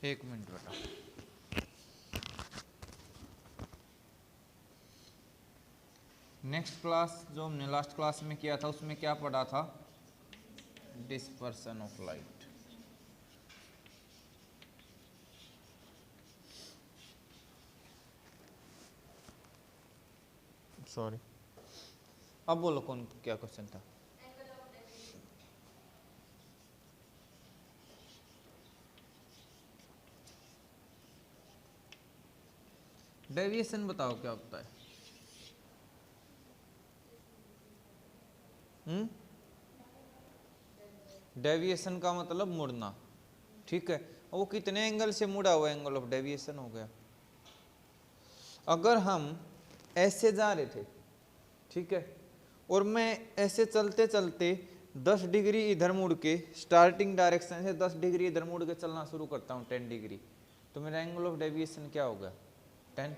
एक मिनट बेटा। Next class जो हमने लास्ट क्लास में किया था उसमें क्या पढ़ा था? Dispersion of light. सॉरी, अब बोलो कौन क्या क्वेश्चन था? डेविएशन बताओ क्या होता है? डेविएशन का मतलब मुड़ना, ठीक है। वो कितने एंगल से मुड़ा हुआ एंगल ऑफ डेविएशन हो गया। अगर हम ऐसे जा रहे थे, ठीक है, और मैं ऐसे चलते चलते 10 डिग्री इधर मुड़ के, स्टार्टिंग डायरेक्शन से 10 डिग्री इधर मुड़ के चलना शुरू करता हूँ 10 डिग्री, तो मेरा एंगल ऑफ डेविएशन क्या हो गया? 10।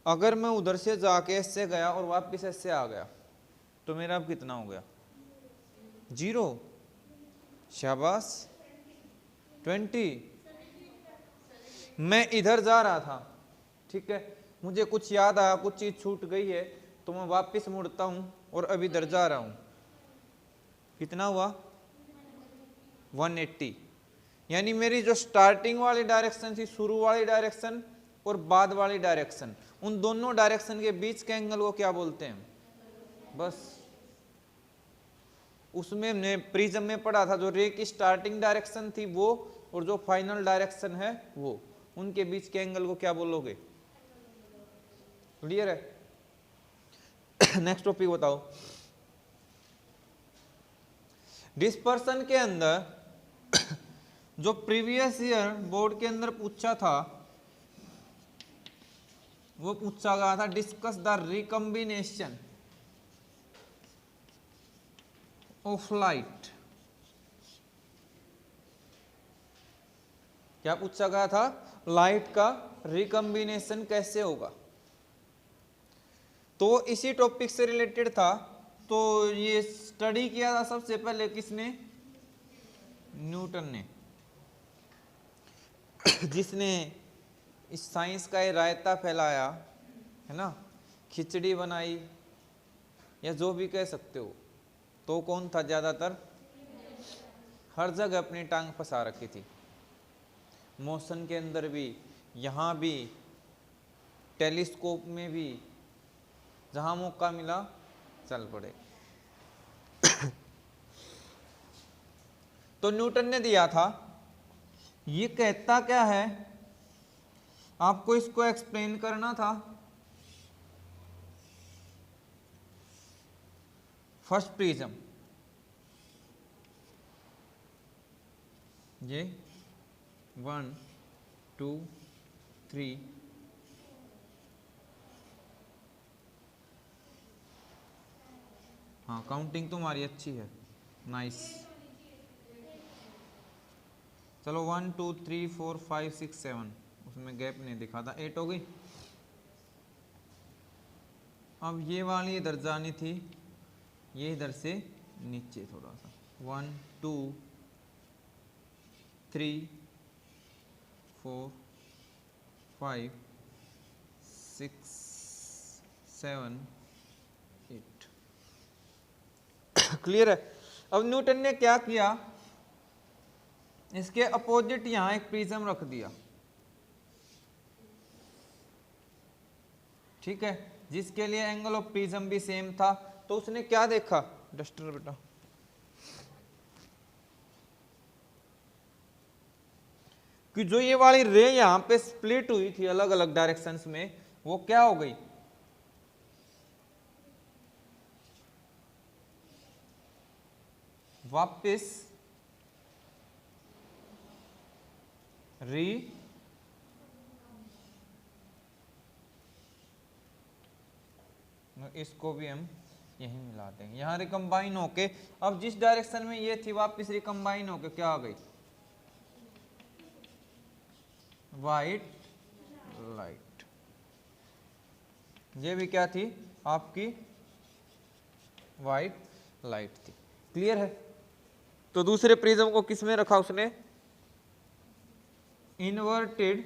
अगर मैं उधर से जाके ऐसे गया और वापस ऐसे आ गया तो मेरा अब कितना हो गया? 0। शाबाश, 20। मैं इधर जा रहा था, ठीक है, मुझे कुछ याद आया, कुछ चीज छूट गई है, तो मैं वापस मुड़ता हूं और अब इधर जा रहा हूं। कितना हुआ? 180। यानी मेरी जो स्टार्टिंग वाली डायरेक्शन थी, शुरू वाली डायरेक्शन और बाद वाली डायरेक्शन, उन दोनों डायरेक्शन के बीच के एंगल को क्या बोलते हैं? बस उसमें हमने प्रिज्म में पढ़ा था, जो रे की स्टार्टिंग डायरेक्शन थी वो और जो फाइनल डायरेक्शन है वो, उनके बीच के एंगल को क्या बोलोगे? क्लियर है? नेक्स्ट टॉपिक बताओ। डिस्पर्सन के अंदर जो प्रीवियस ईयर बोर्ड के अंदर पूछा था, वो पूछा गया था discuss the recombination of light. क्या पूछा गया था? लाइट का रिकम्बिनेशन कैसे होगा। तो इसी टॉपिक से रिलेटेड था। तो ये स्टडी किया था सबसे पहले किसने? न्यूटन ने, जिसने इस साइंस का ये रायता फैलाया है ना, खिचड़ी बनाई या जो भी कह सकते हो। तो कौन था? ज्यादातर हर जगह अपनी टांग फंसा रखी थी, मोशन के अंदर भी, यहां भी, टेलीस्कोप में भी, जहां मौका मिला चल पड़े। तो न्यूटन ने दिया था, ये कहता क्या है, आपको इसको एक्सप्लेन करना था। फर्स्ट प्रिज्म, ये 1 2 3, हाँ काउंटिंग तुम्हारी अच्छी है, नाइस। चलो 1 2 3 4 5 6 7, उसमें गैप नहीं दिखा था, 8 हो गई। अब ये वाली इधर जानी थी, ये इधर से नीचे थोड़ा सा, 1 2 3 4 5 6 7 8। क्लियर है? अब न्यूटन ने क्या किया, इसके अपोजिट यहां एक प्रिज्म रख दिया, ठीक है, जिसके लिए एंगल ऑफ प्रिज्म भी सेम था। तो उसने क्या देखा? डस्टर बेटा, कि जो ये वाली रे यहां पे स्प्लिट हुई थी अलग अलग डायरेक्शंस में, वो क्या हो गई? वापस री इसको भी हम यही मिला देंगे, यहां रिकम्बाइन होके, अब जिस डायरेक्शन में ये थी वापस रिकम्बाइन होके क्या आ गई? White light. ये भी क्या थी आपकी? वाइट लाइट थी। क्लियर है? तो दूसरे प्रिज्म को किस में रखा उसने? इन्वर्टेड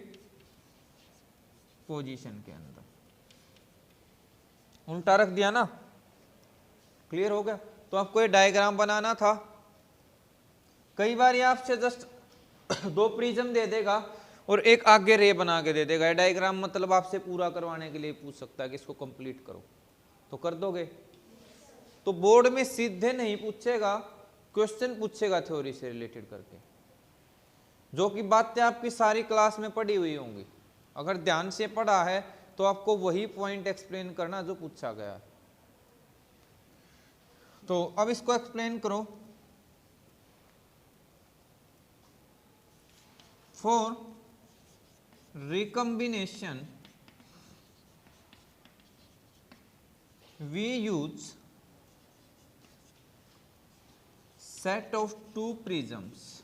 पोजीशन के अंदर, उल्टा रख दिया ना, क्लियर हो गया। तो आपको ये डायग्राम बनाना था। कई बार ये आपसे जस्ट दो प्रिज्म दे देगा और एक आगे रे बना के दे देगा। डायग्राम मतलब आपसे पूरा करवाने के लिए पूछ सकता है कि इसको कंप्लीट करो, तो कर दोगे। तो बोर्ड में सीधे नहीं पूछेगा, क्वेश्चन पूछेगा थ्योरी से रिलेटेड करके, जो कि बातें आपकी सारी क्लास में पढ़ी हुई होंगी। अगर ध्यान से पढ़ा है तो आपको वही पॉइंट एक्सप्लेन करना जो पूछा गया। तो अब इसको एक्सप्लेन करो। For recombination we use set of two prisms,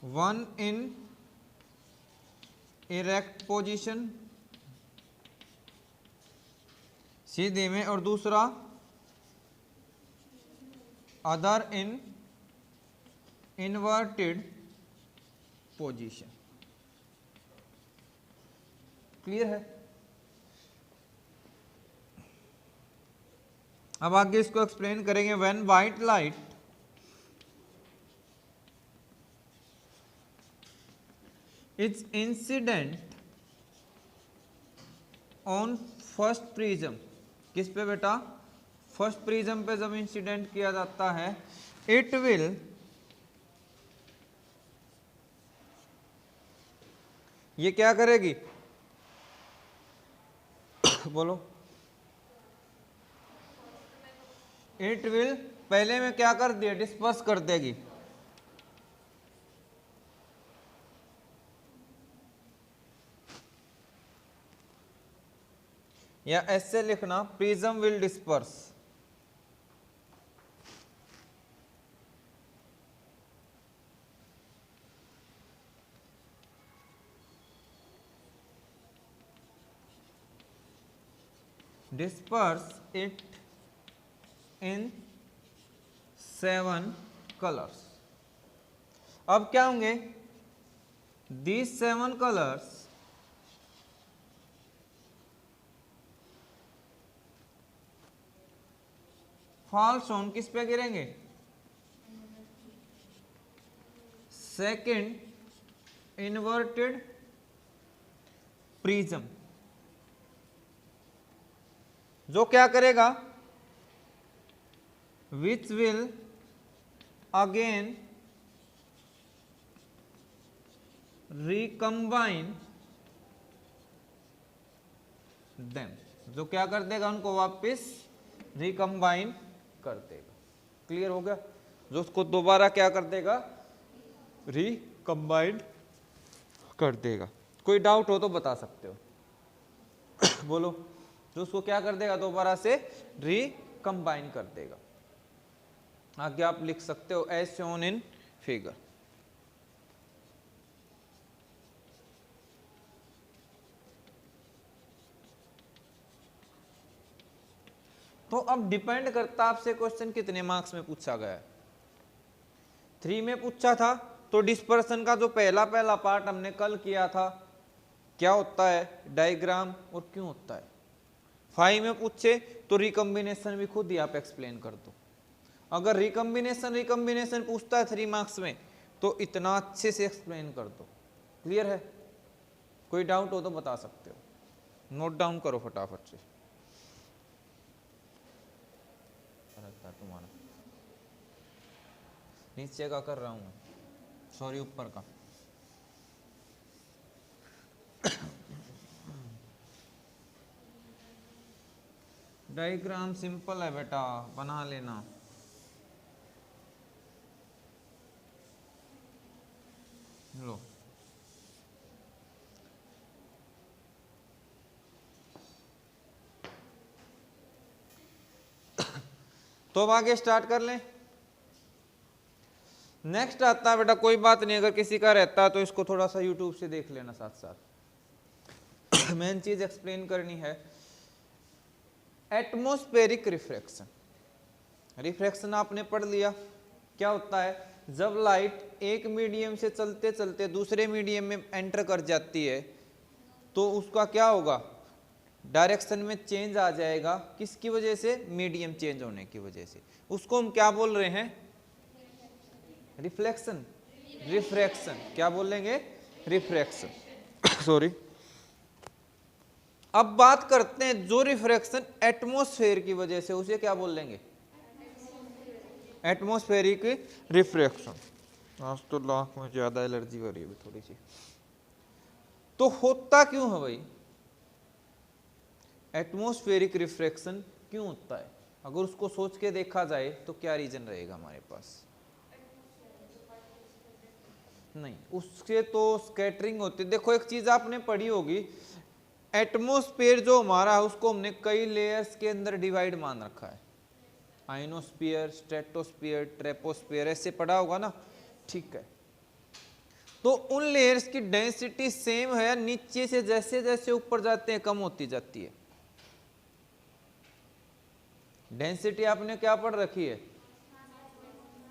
one in erect position सीधे में, और दूसरा other in inverted position. Clear है? अब आगे इसको एक्सप्लेन करेंगे। When white light is incident on first prism, किस पे बेटा? फर्स्ट प्रिज्म पे जब इंसिडेंट किया जाता है, इट विल ये क्या करेगी? बोलो। इट विल पहले में क्या कर दिया? डिस्पर्स कर देगी। या ऐसे लिखना, prism will disperse. Disperse it in 7 colours. अब क्या होंगे? These 7 कलर्स फॉल्स ऑन किस पे गिरेंगे? सेकेंड इन्वर्टेड प्रिज्म, जो क्या करेगा? Which will again recombine them, जो क्या कर देगा? उनको वापस रिकम्बाइन कर देगा। क्लियर हो गया? जो उसको दोबारा क्या कर देगा? रिकम्बाइन कर देगा। कोई डाउट हो तो बता सकते हो। बोलो। जो उसको क्या कर देगा? दोबारा से रिकम्बाइन कर देगा। आगे आप लिख सकते हो एज शोन इन फिगर। तो अब डिपेंड करता आपसे क्वेश्चन कितने मार्क्स में पूछा गया है। 3 में पूछा था तो डिस्पर्सन का जो पहला पार्ट हमने कल किया था, क्या होता है डायग्राम और क्यों होता है। 5 में पूछे तो रिकम्बिनेशन भी खुद ही आप एक्सप्लेन कर दो। अगर रिकम्बिनेशन पूछता है 3 मार्क्स में तो इतना अच्छे से एक्सप्लेन कर दो। क्लियर है? कोई डाउट हो तो बता सकते हो, नोट डाउन करो फटाफट से। तुम्हारा नीचे का कर रहा हूं, सॉरी ऊपर का। डायग्राम सिंपल है बेटा, बना लेना। लो तो अब आगे स्टार्ट कर लें। नेक्स्ट आता है बेटा, कोई बात नहीं, अगर किसी का रहता है तो इसको थोड़ा सा यूट्यूब से देख लेना साथ साथ। मेन चीज एक्सप्लेन करनी है, एटमॉस्फेरिक रिफ्रैक्शन। रिफ्रैक्शन आपने पढ़ लिया। क्या होता है, जब लाइट एक मीडियम से चलते चलते दूसरे मीडियम में एंटर कर जाती है तो उसका क्या होगा, डायरेक्शन में चेंज आ जाएगा। किसकी वजह से, मीडियम चेंज होने की वजह से। उसको हम क्या बोल रहे हैं, रिफ्लेक्शन, रिफ्रैक्शन। क्या बोलेंगे, रिफ्रैक्शन। सॉरी। अब बात करते हैं जो रिफ्रैक्शन एटमॉस्फेयर की वजह से, उसे क्या बोल लेंगे, एटमॉस्फेरिक रिफ्रैक्शन। आज तो लाख में ज्यादा एलर्जी हो रही है थोड़ी सी। तो होता क्यों है भाई, एटमॉस्फेरिक रिफ्रैक्शन क्यों होता है? अगर उसको सोच के देखा जाए तो क्या रीजन रहेगा हमारे पास? नहीं, उससे तो स्कैटरिंग होती है। देखो एक चीज आपने पढ़ी होगी, एटमॉस्फेयर जो हमारा है उसको हमने कई लेयर्स के अंदर डिवाइड मान रखा है। आइनोस्फीयर, स्ट्रेटोस्फीयर, ट्रेपोस्फीयर, ऐसे पढ़ा होगा ना, ठीक है। तो उन लेयर्स की डेंसिटी सेम है, नीचे से जैसे जैसे ऊपर जाते हैं कम होती जाती है। डेंसिटी आपने क्या पढ़ रखी है?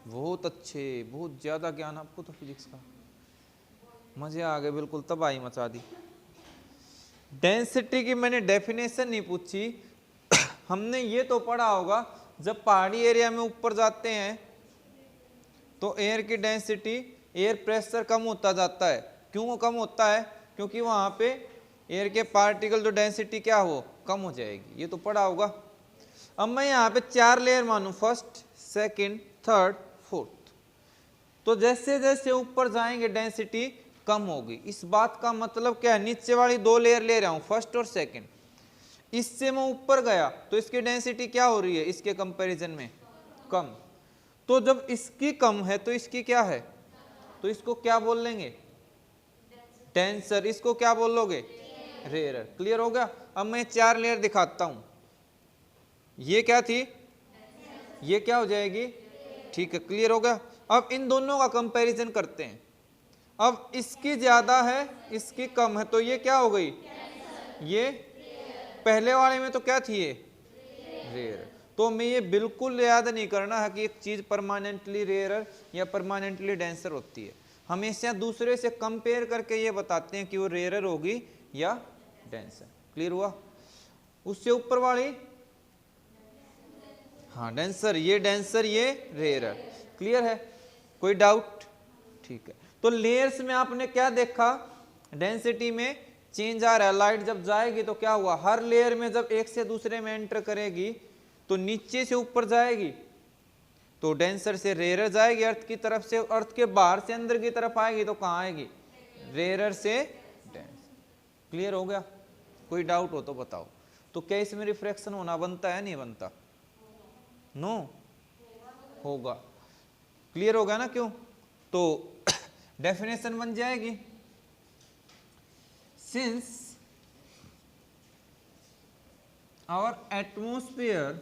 बहुत अच्छे, बहुत ज्यादा ज्ञान आपको तो फिजिक्स का, मजे आ गए, बिल्कुल तबाही मचा दी। डेंसिटी की मैंने डेफिनेशन नहीं पूछी। हमने ये तो पढ़ा होगा, जब पहाड़ी एरिया में ऊपर जाते हैं तो एयर की डेंसिटी, एयर प्रेशर कम होता जाता है। क्यों कम होता है? क्योंकि वहां पे एयर के पार्टिकल जो डेंसिटी क्या हो, कम हो जाएगी। ये तो पढ़ा होगा। अब मैं यहाँ पे 4 लेयर मानू, फर्स्ट, सेकंड, थर्ड, फोर्थ। तो जैसे जैसे ऊपर जाएंगे डेंसिटी कम होगी। इस बात का मतलब क्या है, नीचे वाली 2 लेयर ले रहा हूं, फर्स्ट और सेकंड। इससे मैं ऊपर गया तो इसकी डेंसिटी क्या हो रही है, इसके कंपैरिजन में कम। तो जब इसकी कम है तो इसकी क्या है, तो इसको क्या बोल लेंगे, डेंसर। इसको क्या बोलोगे, रेयरर। क्लियर हो गया? अब मैं 4 लेयर दिखाता हूं। ये क्या थी, ये क्या हो जाएगी, ठीक है, क्लियर हो गया। अब इन दोनों का कंपैरिजन करते हैं। अब इसकी ज्यादा है, इसकी कम है, तो ये क्या हो गई, ये पहले वाले में तो क्या थी, ये रेयर। तो हमें ये बिल्कुल याद नहीं करना है कि एक चीज परमानेंटली रेयरर या परमानेंटली डेंसर होती है। हमेशा दूसरे से कंपेयर करके ये बताते हैं कि वो रेयरर होगी या डेंसर। क्लियर हुआ? उससे ऊपर वाली, हाँ डेंसर, ये डेंसर, ये रेयरर। क्लियर है? कोई डाउट? ठीक है। तो लेयर्स में आपने क्या देखा, डेंसिटी में चेंज आ रहा है। लाइट जब जाएगी तो क्या हुआ, हर लेयर में जब एक से दूसरे में एंटर करेगी तो नीचे से ऊपर जाएगी तो डेंसर से रेयरर जाएगी अर्थ की तरफ से, अर्थ के बाहर से अंदर की तरफ आएगी तो कहाँ आएगी, रेयरर से डेंसर। क्लियर हो गया? कोई डाउट हो तो बताओ। तो क्या इसमें रिफ्रैक्शन होना बनता है, नहीं बनता? नो, होगा। क्लियर हो गया ना? क्यों? तो डेफिनेशन बन जाएगी, since our atmosphere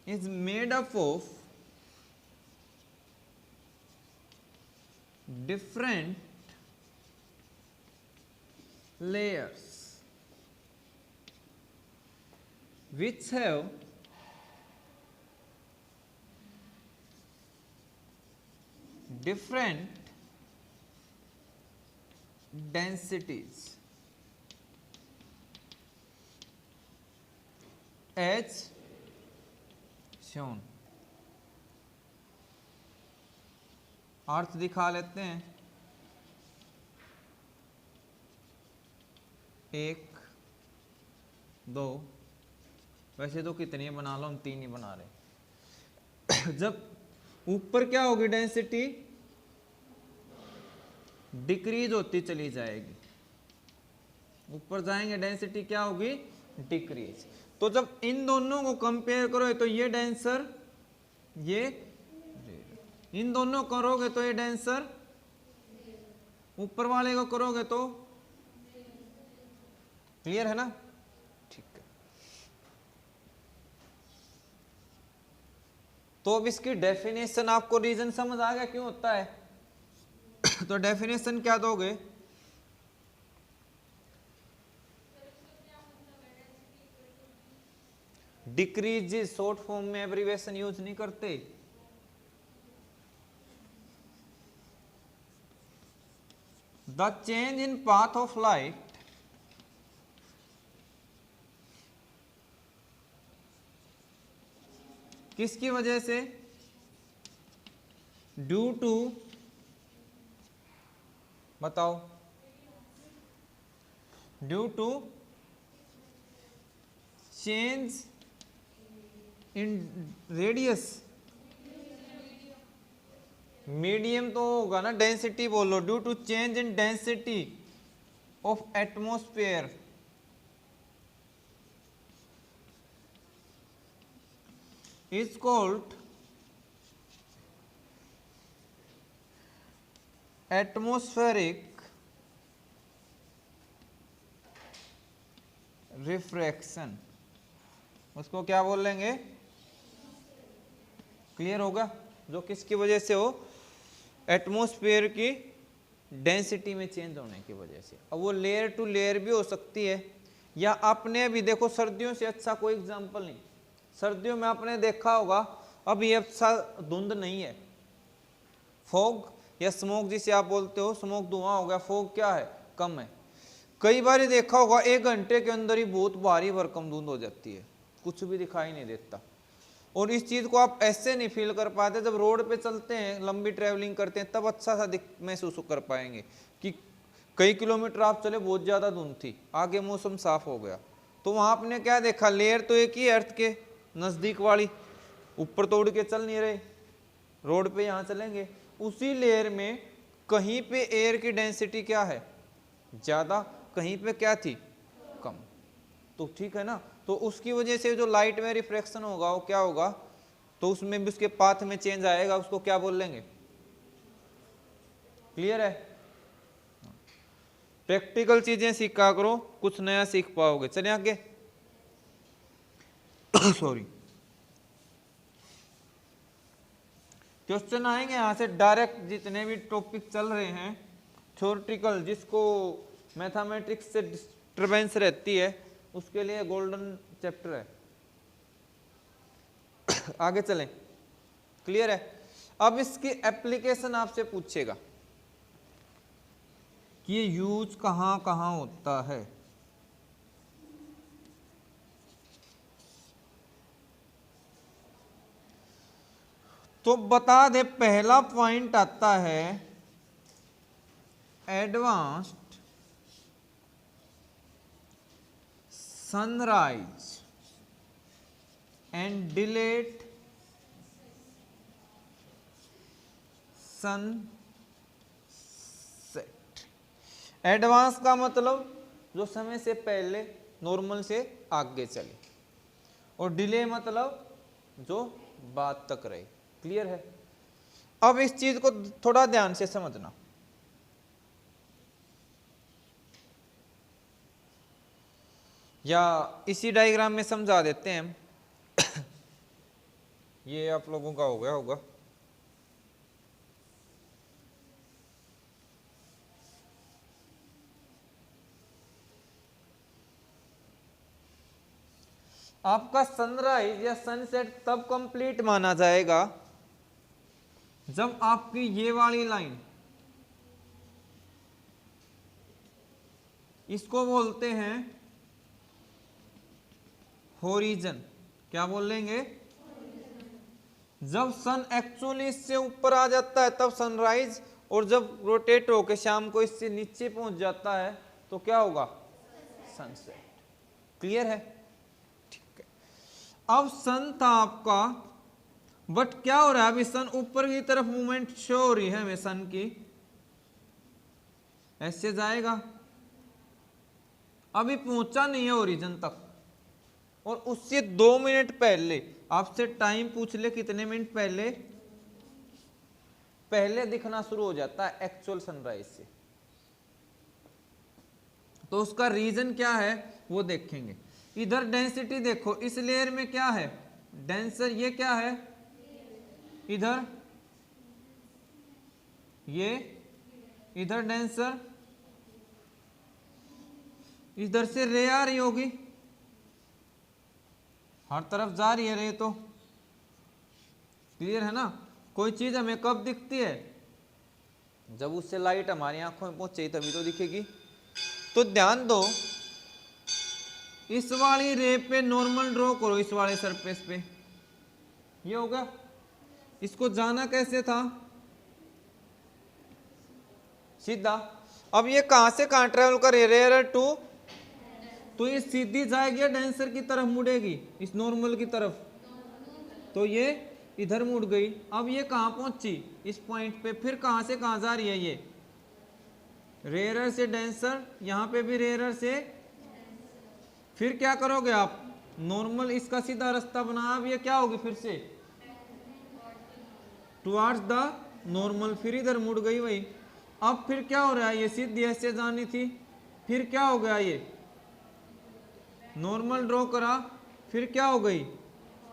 is made up of different layers which have different densities as shown। अर्थ दिखा लेते हैं, 1 2, वैसे तो कितनी बना लो, हम 3 ही बना रहे। जब ऊपर क्या होगी, डेंसिटी डिक्रीज होती चली जाएगी, ऊपर जाएंगे डेंसिटी क्या होगी, डिक्रीज। तो जब इन दोनों को कंपेयर करो तो ये डेंसर, ये रेयर। इन दोनों करोगे तो ये डेंसर, ऊपर वाले को करोगे तो, क्लियर है ना? ठीक है। तो अब इसकी डेफिनेशन, आपको रीजन समझ आ गया क्यों होता है? तो डेफिनेशन क्या दोगे, डिक्रीजेस शॉर्ट फॉर्म में एब्रीवेशन यूज नहीं करते। The change in path of light किसकी वजह से? ड्यू टू, बताओ, due to change in radius. Medium तो होगा ना, डेंसिटी बोलो। Due to change in density of atmosphere is called atmospheric refraction. उसको क्या बोलेंगे? क्लियर होगा? जो किसकी वजह से हो? एटमॉस्फेयर की डेंसिटी में चेंज होने की वजह से। अब वो लेयर टू लेयर भी हो सकती है, या आपने भी देखो सर्दियों से अच्छा कोई एग्जांपल नहीं। सर्दियों में आपने देखा होगा, अब ये अच्छा धुंध नहीं है, फॉग या स्मोक जिसे आप बोलते हो, स्मोक धुआं हो गया, फॉग क्या है? कम है। कई बार देखा होगा 1 घंटे के अंदर ही बहुत भारी भरकम धुंध हो जाती है, कुछ भी दिखाई नहीं देता। और इस चीज को आप ऐसे नहीं फील कर पाते, जब रोड पे चलते हैं, लंबी ट्रैवलिंग करते हैं, तब अच्छा सा महसूस कर पाएंगे कि कई किलोमीटर आप चले, बहुत ज्यादा धुंध थी, आगे मौसम साफ हो गया। तो वहां आपने क्या देखा? लेयर तो एक ही अर्थ के नजदीक वाली, ऊपर तो उड़ के चल नहीं रहे, रोड पे यहाँ चलेंगे। उसी लेयर में कहीं पे एयर की डेंसिटी क्या है? ज्यादा, कहीं पे क्या थी? कम। तो ठीक है ना? तो उसकी वजह से जो लाइट में रिफ्रैक्शन होगा वो क्या होगा? तो उसमें भी उसके पाथ में चेंज आएगा, उसको क्या बोल लेंगे? क्लियर है? प्रैक्टिकल चीजें सीखा करो, कुछ नया सीख पाओगे। चलिए आगे। सॉरी, क्वेश्चन आएंगे यहां से डायरेक्ट। जितने भी टॉपिक चल रहे हैं थ्योरेटिकल, जिसको मैथमेटिक्स से डिस्टर्बेंस रहती है, उसके लिए गोल्डन चैप्टर है। आगे चलें। क्लियर है? अब इसकी एप्लीकेशन आपसे पूछेगा कि ये यूज कहां कहां होता है। तो बता दे, पहला पॉइंट आता है advanced sunrise and delayed sunset. Advance का मतलब जो समय से पहले, नॉर्मल से आगे चले, और डिले मतलब जो बाद तक रहे। क्लियर है? अब इस चीज को थोड़ा ध्यान से समझना। या इसी डायग्राम में समझा देते हैं। ये आप लोगों का हो गया होगा। आपका सनराइज या सनसेट तब कंप्लीट माना जाएगा जब आपकी ये वाली लाइन, इसको बोलते हैं होरिजन। क्या बोलेंगे? जब सन एक्चुअली इससे ऊपर आ जाता है तब सनराइज, और जब रोटेट होकर शाम को इससे नीचे पहुंच जाता है तो क्या होगा? सनसेट। क्लियर है? ठीक है। अब सन था आपका, बट क्या हो रहा है? अभी सन ऊपर की तरफ मूवमेंट शो हो रही है हमें सन की, ऐसे जाएगा, अभी पहुंचा नहीं है ओरिजिन तक। और उससे 2 मिनट पहले, आपसे टाइम पूछ ले कितने मिनट पहले, पहले दिखना शुरू हो जाता है एक्चुअल सनराइज से। तो उसका रीजन क्या है वो देखेंगे। इधर डेंसिटी देखो, इस लेयर में क्या है? डेंसर। ये क्या है? इधर ये, इधर डेंसर, इधर से रे आ रही होगी, हर तरफ जा रही है रे तो, क्लियर है ना। कोई चीज हमें कब दिखती है, जब उससे लाइट हमारी आंखों में पहुंचे तभी तो दिखेगी। तो ध्यान दो, इस वाली रे पे नॉर्मल ड्रॉ करो, इस वाले सरफेस पे, ये होगा। इसको जाना कैसे था, सीधा। अब ये कहां से कहां ट्रेवल करे, रेयर टू, तो ये सीधी जाएगी डेंसर की तरफ मुड़ेगी, इस नॉर्मल की तरफ, तो ये इधर मुड़ गई। अब ये कहां पहुंची, इस पॉइंट पे, फिर कहां से कहां जा रही है, ये रेयरर से डेंसर, यहां पे भी रेयरर से। फिर क्या करोगे आप, नॉर्मल इसका सीधा रास्ता बना, अब ये क्या होगी फिर से टुवार्ड्स द नॉर्मल, फिर इधर मुड़ गई वही। अब फिर क्या हो रहा है, ये सीधी ऐसे जानी थी, फिर क्या हो गया, ये नॉर्मल ड्रॉ करा, फिर क्या हो गई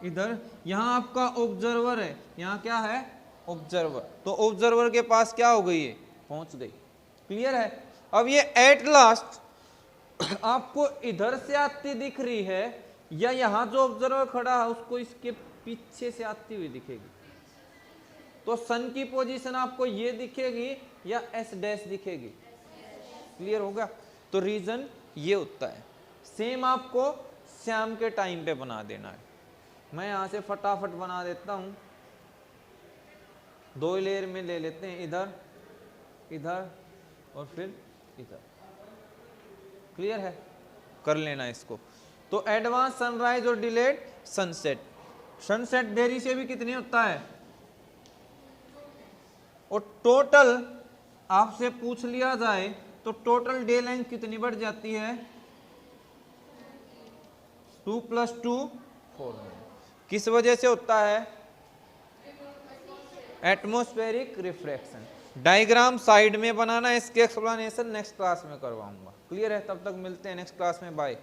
इधर। यहां आपका ऑब्जर्वर है, यहां क्या है ऑब्जर्वर, तो ऑब्जर्वर के पास क्या हो गई, ये पहुंच गई। क्लियर है। अब ये एट लास्ट आपको इधर से आती दिख रही है, या यहां जो ऑब्जर्वर खड़ा है उसको इसके पीछे से आती हुई दिखेगी। तो सन की पोजीशन आपको ये दिखेगी या एस डैश दिखेगी, क्लियर होगा। तो रीजन ये होता है। सेम आपको शाम के टाइम पे बना देना है। मैं यहां से फटाफट बना देता हूं, 2 लेयर में ले लेते हैं, इधर इधर और फिर इधर, क्लियर है, कर लेना इसको। तो एडवांस सनराइज और डिलेड सनसेट, सनसेट देरी से भी कितनी होता है, और टोटल आपसे पूछ लिया जाए तो टोटल डे लेंथ कितनी बढ़ जाती है, 2 + 2 4। किस वजह से होता है, एटमॉस्फेरिक रिफ्रैक्शन। डायग्राम साइड में बनाना, इसके एक्सप्लेनेशन नेक्स्ट क्लास में करवाऊंगा, क्लियर है। तब तक मिलते हैं नेक्स्ट क्लास में, बाय।